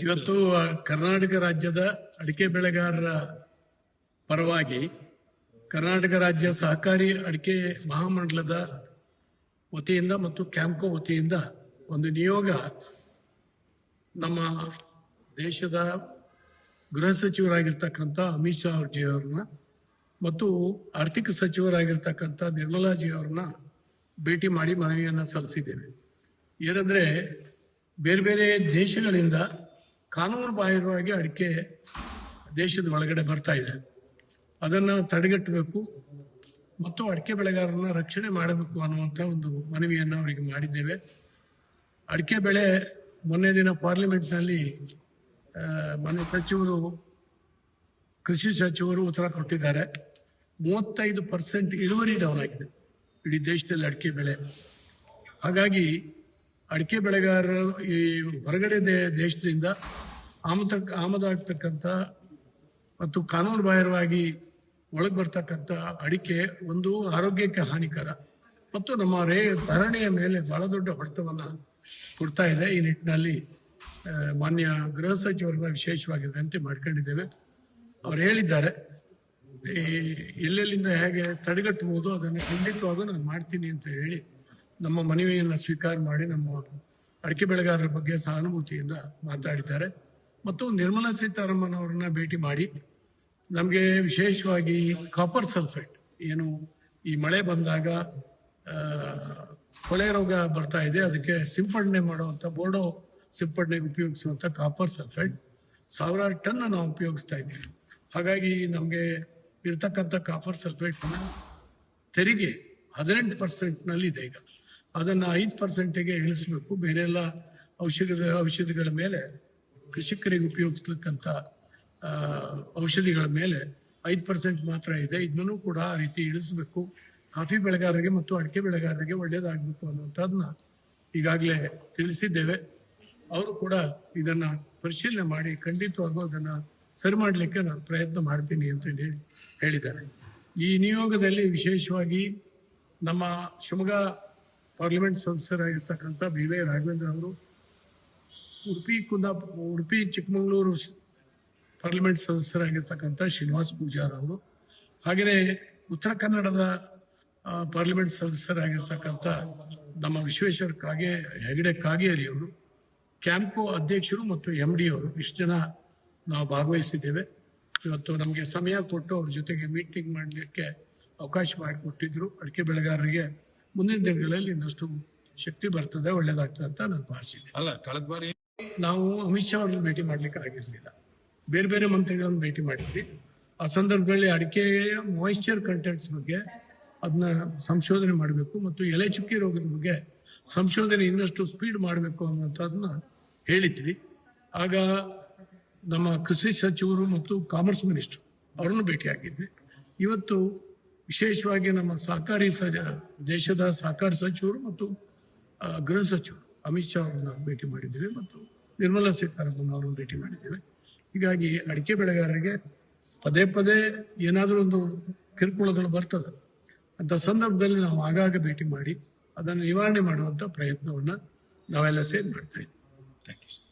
ಇವತ್ತು ಕರ್ನಾಟಕ ರಾಜ್ಯದ ಅಡಿಕೆ ಬೆಳೆಗಾರರ ಪರವಾಗಿ ಕರ್ನಾಟಕ ರಾಜ್ಯ ಸಹಕಾರಿ ಅಡಿಕೆ ಮಹಾಮಂಡಲದ ವತಿಯಿಂದ ಮತ್ತು ಕ್ಯಾಂಪ್ಕೋ ವತಿಯಿಂದ ಒಂದು ನಿಯೋಗ ನಮ್ಮ ದೇಶದ ಗೃಹ ಸಚಿವರಾಗಿರ್ತಕ್ಕಂಥ ಅಮಿತ್ ಶಾ ಜಿ ಅವ್ರನ್ನ ಮತ್ತು ಆರ್ಥಿಕ ಸಚಿವರಾಗಿರ್ತಕ್ಕಂಥ ನಿರ್ಮಲಾ ಜಿ ಅವ್ರನ್ನ ಭೇಟಿ ಮಾಡಿ ಮನವಿಯನ್ನ ಸಲ್ಲಿಸಿದ್ದೇವೆ. ಏನಂದ್ರೆ ಬೇರೆ ಬೇರೆ ದೇಶಗಳಿಂದ ಕಾನೂನು ಬಾಹಿರವಾಗಿ ಅಡಿಕೆ ದೇಶದ ಒಳಗಡೆ ಬರ್ತಾ ಇದೆ. ಅದನ್ನು ತಡೆಗಟ್ಟಬೇಕು ಮತ್ತು ಅಡಿಕೆ ಬೆಳೆಗಾರರನ್ನ ರಕ್ಷಣೆ ಮಾಡಬೇಕು ಅನ್ನುವಂಥ ಒಂದು ಮನವಿಯನ್ನು ಅವರಿಗೆ ಮಾಡಿದ್ದೇವೆ. ಅಡಿಕೆ ಬೆಳೆ ಮೊನ್ನೆ ದಿನ ಪಾರ್ಲಿಮೆಂಟ್ನಲ್ಲಿ ಮನೆ ಸಚಿವರು ಕೃಷಿ ಸಚಿವರು ಉತ್ತರ ಕೊಟ್ಟಿದ್ದಾರೆ. 35% ಇಳುವರಿ ಡೌನ್ ಆಗಿದೆ ಇಡೀ ದೇಶದಲ್ಲಿ ಅಡಿಕೆ ಬೆಳೆ. ಹಾಗಾಗಿ ಅಡಿಕೆ ಬೆಳೆಗಾರರು ಈ ಹೊರಗಡೆ ದೇಶದಿಂದ ಆಮದಾಗ್ತಕ್ಕಂಥ ಮತ್ತು ಕಾನೂನು ಬಾಹಿರವಾಗಿ ಒಳಗೆ ಬರ್ತಕ್ಕಂಥ ಅಡಿಕೆ ಒಂದು ಆರೋಗ್ಯಕ್ಕೆ ಹಾನಿಕರ ಮತ್ತು ನಮ್ಮ ಧರಣಿಯ ಮೇಲೆ ಬಹಳ ದೊಡ್ಡ ಹೊಡೆತವನ್ನು ಕೊಡ್ತಾ ಇದೆ. ಈ ನಿಟ್ಟಿನಲ್ಲಿ ಮಾನ್ಯ ಗೃಹ ಸಚಿವರನ್ನ ವಿಶೇಷವಾಗಿ ವಿನಂತಿ ಮಾಡ್ಕೊಂಡಿದ್ದೇವೆ. ಅವ್ರು ಹೇಳಿದ್ದಾರೆ ಎಲ್ಲೆಲ್ಲಿಂದ ಹೇಗೆ ತಡೆಗಟ್ಟಬಹುದು ಅದನ್ನು ಖಂಡಿತವಾಗೂ ನಾನು ಮಾಡ್ತೀನಿ ಅಂತ ಹೇಳಿ ನಮ್ಮ ಮನವಿಯನ್ನು ಸ್ವೀಕಾರ ಮಾಡಿ ನಮ್ಮ ಅಡಿಕೆ ಬೆಳೆಗಾರರ ಬಗ್ಗೆ ಸಹಾನುಭೂತಿಯಿಂದ ಮಾತಾಡಿದ್ದಾರೆ. ಮತ್ತು ನಿರ್ಮಲಾ ಸೀತಾರಾಮನ್ ಅವರನ್ನ ಭೇಟಿ ಮಾಡಿ ನಮಗೆ ವಿಶೇಷವಾಗಿ ಕಾಪರ್ ಸಲ್ಫೇಟ್ ಏನು ಈ ಮಳೆ ಬಂದಾಗ ಕೊಳೆ ರೋಗ ಬರ್ತಾ ಇದೆ, ಅದಕ್ಕೆ ಸಿಂಪಡಣೆ ಮಾಡುವಂಥ ಬೋರ್ಡೋ ಸಿಂಪಡಣೆಗೆ ಉಪಯೋಗಿಸುವಂಥ ಕಾಪರ್ ಸಲ್ಫೇಟ್ 1000 ಟನ್ ನಾವು ಉಪಯೋಗಿಸ್ತಾ ಇದ್ದೀವಿ. ಹಾಗಾಗಿ ನಮಗೆ ಇರ್ತಕ್ಕಂಥ ಕಾಪರ್ ಸಲ್ಫೇಟ್ ತೆರಿಗೆ 18% ಇದೆ. ಈಗ ಅದನ್ನು 5%ಗೆ ಇಳಿಸಬೇಕು. ಬೇರೆ ಎಲ್ಲ ಔಷಧಿಗಳ ಮೇಲೆ ಕೃಷಿಕರಿಗೆ ಉಪಯೋಗಿಸ್ಲಿಕ್ಕಂಥ ಔಷಧಿಗಳ ಮೇಲೆ 5% ಮಾತ್ರ ಇದೆ. ಇದನ್ನು ಕೂಡ ಆ ರೀತಿ ಇಳಿಸಬೇಕು. ಕಾಫಿ ಬೆಳೆಗಾರರಿಗೆ ಮತ್ತು ಅಡಿಕೆ ಬೆಳೆಗಾರರಿಗೆ ಒಳ್ಳೆಯದಾಗಬೇಕು ಅನ್ನುವಂಥದ್ದನ್ನ ಈಗಾಗಲೇ ತಿಳಿಸಿದ್ದೇವೆ. ಅವರು ಕೂಡ ಇದನ್ನ ಪರಿಶೀಲನೆ ಮಾಡಿ ಖಂಡಿತವಾಗೂ ಅದನ್ನ ಸರಿ ಮಾಡಲಿಕ್ಕೆ ನಾನು ಪ್ರಯತ್ನ ಮಾಡ್ತೀನಿ ಅಂತ ಹೇಳಿದ್ದಾರೆ. ಈ ನಿಯೋಗದಲ್ಲಿ ವಿಶೇಷವಾಗಿ ನಮ್ಮ ಶಿವಮೊಗ್ಗ ಪಾರ್ಲಿಮೆಂಟ್ ಸದಸ್ಯರಾಗಿರ್ತಕ್ಕಂಥ ಬಿ.ವೈ. ರಾಘವೇಂದ್ರ ಅವರು, ಉಡುಪಿ ಚಿಕ್ಕಮಗಳೂರು ಪಾರ್ಲಿಮೆಂಟ್ ಸದಸ್ಯರಾಗಿರ್ತಕ್ಕಂಥ ಶ್ರೀನಿವಾಸ್ ಪೂಜಾರ್ ಅವರು, ಹಾಗೆಯೇ ಉತ್ತರ ಕನ್ನಡದ ಪಾರ್ಲಿಮೆಂಟ್ ಸದಸ್ಯರಾಗಿರ್ತಕ್ಕಂಥ ನಮ್ಮ ವಿಶ್ವೇಶ್ವರ ಹೆಗಡೆ ಕಾಗೇರಿ ಅವರು, ಕ್ಯಾಂಪ್ಕೋ ಅಧ್ಯಕ್ಷರು ಮತ್ತು MD ಅವರು, ಇಷ್ಟು ಜನ ನಾವು ಭಾಗವಹಿಸಿದ್ದೇವೆ. ಇವತ್ತು ನಮಗೆ ಸಮಯ ಕೊಟ್ಟು ಅವ್ರ ಜೊತೆಗೆ ಮೀಟಿಂಗ್ ಮಾಡಲಿಕ್ಕೆ ಅವಕಾಶ ಮಾಡಿಕೊಟ್ಟಿದ್ರು. ಅಡಿಕೆ ಬೆಳೆಗಾರರಿಗೆ ಮುಂದಿನ ದಿನಗಳಲ್ಲಿ ಇನ್ನಷ್ಟು ಶಕ್ತಿ ಬರ್ತದೆ, ಒಳ್ಳೇದಾಗ್ತದೆ ಅಂತ ನಾನು ಭಾವಿಸಿದ್ದೆ. ಅಲ್ಲ, ಕಳೆದ ಬಾರಿ ನಾವು ಅಮಿತ್ ಶಾ ಅವ್ರನ್ನ ಭೇಟಿ ಮಾಡ್ಲಿಕ್ಕೆ ಆಗಿರಲಿಲ್ಲ, ಬೇರೆ ಬೇರೆ ಮಂತ್ರಿಗಳನ್ನು ಭೇಟಿ ಮಾಡಿದ್ವಿ. ಆ ಸಂದರ್ಭದಲ್ಲಿ ಅಡಿಕೆಯ ಮಾಯಿಶ್ಚರ್ ಕಂಟೆಂಟ್ಸ್ ಬಗ್ಗೆ ಅದನ್ನ ಸಂಶೋಧನೆ ಮಾಡಬೇಕು ಮತ್ತು ಎಲೆ ಚುಕ್ಕಿ ರೋಗದ ಬಗ್ಗೆ ಸಂಶೋಧನೆ ಇನ್ನಷ್ಟು ಸ್ಪೀಡ್ ಮಾಡಬೇಕು ಅನ್ನೋಂಥದ್ದನ್ನ ಹೇಳಿದ್ವಿ. ಆಗ ನಮ್ಮ ಕೃಷಿ ಸಚಿವರು ಮತ್ತು ಕಾಮರ್ಸ್ ಮಿನಿಸ್ಟರ್ ಅವರನ್ನು ಭೇಟಿಯಾಗಿದ್ವಿ. ಇವತ್ತು ವಿಶೇಷವಾಗಿ ನಮ್ಮ ದೇಶದ ಸಹಕಾರಿ ಸಚಿವರು ಮತ್ತು ಗೃಹ ಸಚಿವರು ಅಮಿತ್ ಶಾ ಅವರನ್ನ ಭೇಟಿ ಮಾಡಿದ್ದೇವೆ ಮತ್ತು ನಿರ್ಮಲಾ ಸೀತಾರಾಮನ್ ಅವರನ್ನು ಭೇಟಿ ಮಾಡಿದ್ದೇವೆ. ಹೀಗಾಗಿ ಅಡಿಕೆ ಬೆಳೆಗಾರರಿಗೆ ಪದೇ ಪದೇ ಏನಾದರೂ ಒಂದು ಕಿರುಕುಳಗಳು ಬರ್ತದೆ ಅಂತ ಸಂದರ್ಭದಲ್ಲಿ ನಾವು ಆಗಾಗ ಭೇಟಿ ಮಾಡಿ ಅದನ್ನು ನಿವಾರಣೆ ಮಾಡುವಂಥ ಪ್ರಯತ್ನವನ್ನು ನಾವೆಲ್ಲ ಸೇರಿ ಮಾಡ್ತಾ ಇದ್ದೀವಿ. Thank you.